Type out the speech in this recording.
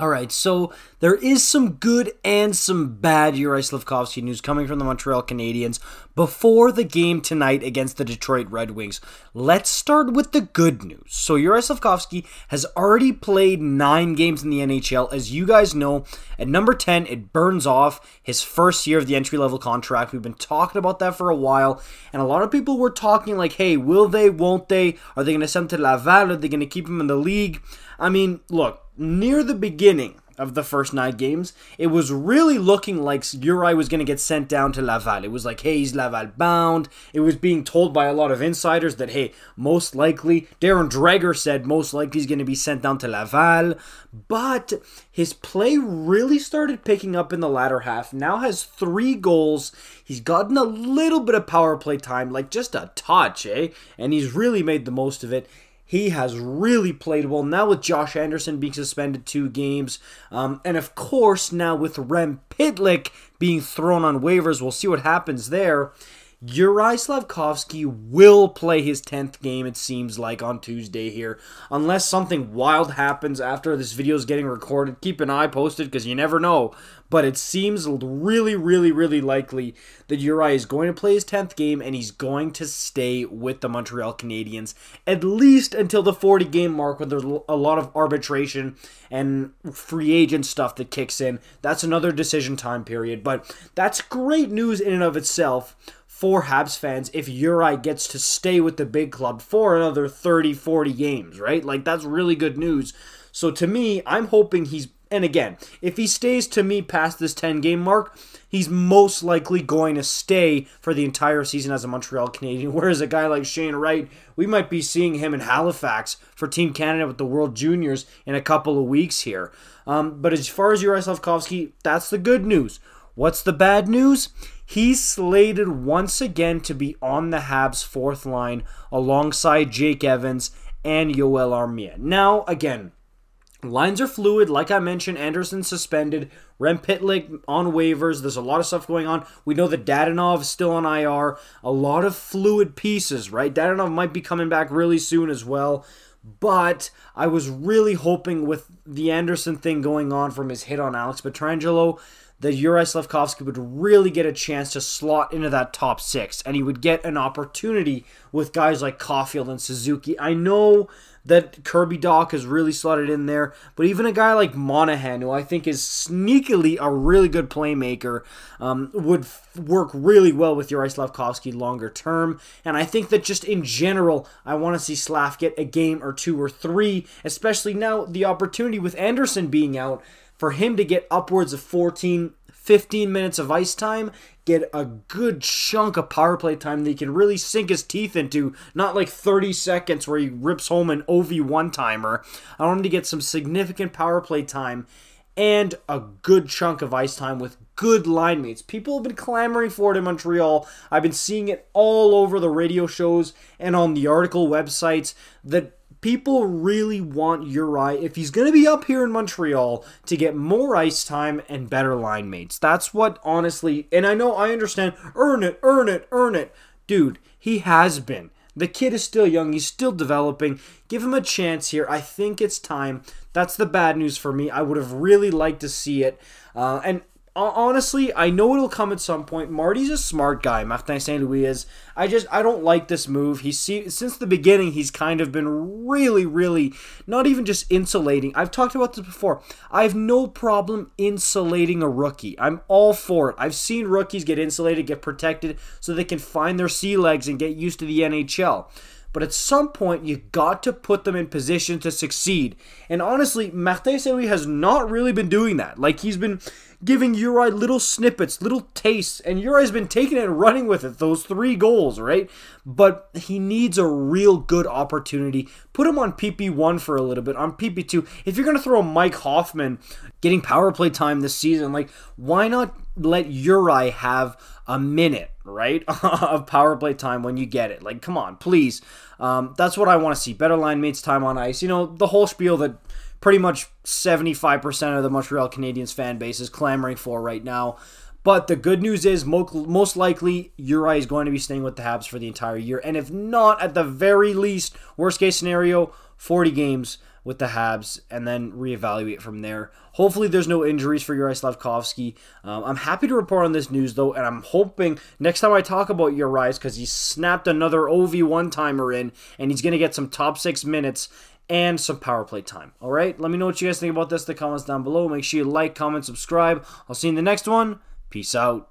Alright, so there is some good and some bad JURAJ SLAFKOVSKY news coming from the Montreal Canadiens before the game tonight against the Detroit Red Wings. Let's start with the good news. So JURAJ SLAFKOVSKY has already played 9 games in the NHL. As you guys know, at number 10, it burns off his first year of the entry-level contract. We've been talking about that for a while, and a lot of people were talking like, hey, will they, won't they? Are they going to send him to Laval? Are they going to keep him in the league? I mean, look, near the beginning of the first 9 games, it was really looking like JURAJ was going to get sent down to Laval. It was like, hey, he's Laval bound. It was being told by a lot of insiders that, hey, most likely, Darren Dreger said most likely he's going to be sent down to Laval. But his play really started picking up in the latter half. Now has 3 goals. He's gotten a little bit of power play time, like just a touch, and he's really made the most of it. He has really played well, now with Josh Anderson being suspended 2 games. And of course, now with Rem Pitlick being thrown on waivers, we'll see what happens there. JURAJ SLAFKOVSKY will play his 10th game, it seems like, on Tuesday here. Unless something wild happens after this video is getting recorded. Keep an eye posted because you never know. But it seems really, really likely that JURAJ is going to play his 10th game and he's going to stay with the Montreal Canadiens at least until the 40-game mark, when there's a lot of arbitration and free agent stuff that kicks in. That's another decision time period. But that's great news in and of itself for Habs fans if JURAJ gets to stay with the big club for another 30-40 games, right? Like, that's really good news. So to me, I'm hoping he's, and again, if he stays to me past this 10-game mark, he's most likely going to stay for the entire season as a Montreal Canadien. Whereas a guy like Shane Wright, we might be seeing him in Halifax for Team Canada with the World Juniors in a couple of weeks here. But as far as JURAJ SLAFKOVSKY, that's the good news. What's the bad news? He's slated once again to be on the Habs' 4th line alongside Jake Evans and Yoel Armia. Now, again, lines are fluid. Like I mentioned, Anderson suspended, Rem Pitlick on waivers. There's a lot of stuff going on. We know that Dadonov is still on IR. A lot of fluid pieces, right? Dadonov might be coming back really soon as well. But I was really hoping with the Anderson thing going on from his hit on Alex Pietrangelo that JURAJ SLAFKOVSKY would really get a chance to slot into that top 6, and he would get an opportunity with guys like Caufield and Suzuki. I know that Kirby Dach is really slotted in there, but even a guy like Monahan, who I think is sneakily a really good playmaker, would work really well with JURAJ SLAFKOVSKY longer term. And I think that just in general, I want to see Slav get a game or 2 or 3, especially now the opportunity with Anderson being out, for him to get upwards of 14, 15 minutes of ice time, get a good chunk of power play time that he can really sink his teeth into, not like 30 seconds where he rips home an OV one-timer. I want him to get some significant power play time and a good chunk of ice time with good line mates. People have been clamoring for it in Montreal. I've been seeing it all over the radio shows and on the article websites that people really want JURAJ, if he's going to be up here in Montreal, to get more ice time and better line mates. That's what, honestly, and I know, I understand, earn it, earn it, earn it. Dude, he has been. The kid is still young. He's still developing. Give him a chance here. I think it's time. That's the bad news for me. I would have really liked to see it. And honestly, I know it'll come at some point. Marty's a smart guy. Martin St. Louis is. I don't like this move. Since the beginning, he's kind of been really, not even just insulating. I've talked about this before. I have no problem insulating a rookie. I'm all for it. I've seen rookies get insulated, get protected, so they can find their sea legs and get used to the NHL. But at some point, you got to put them in position to succeed. And honestly, Martin St. Louis has not really been doing that. Like, he's been giving JURAJ little snippets, little tastes, and JURAJ's been taking it and running with it, those 3 goals, right? But he needs a real good opportunity. Put him on PP1 for a little bit, on PP2. If you're going to throw Mike Hoffman getting power play time this season, like, why not let JURAJ have a minute, right, of power play time when you get it? Like, come on, please. That's what I want to see. Better line mates, time on ice. You know, the whole spiel that pretty much 75% of the Montreal Canadiens fan base is clamoring for right now. But the good news is, most likely, JURAJ is going to be staying with the Habs for the entire year. And if not, at the very least, worst case scenario, 40 games with the Habs and then reevaluate from there. Hopefully there's no injuries for JURAJ SLAFKOVSKY. I'm happy to report on this news, though, and I'm hoping next time I talk about JURAJ, because he snapped another OV one-timer in, and he's going to get some top 6 minutes and some power play time. All right? Let me know what you guys think about this in the comments down below. Make sure you like, comment, subscribe. I'll see you in the next one. Peace out.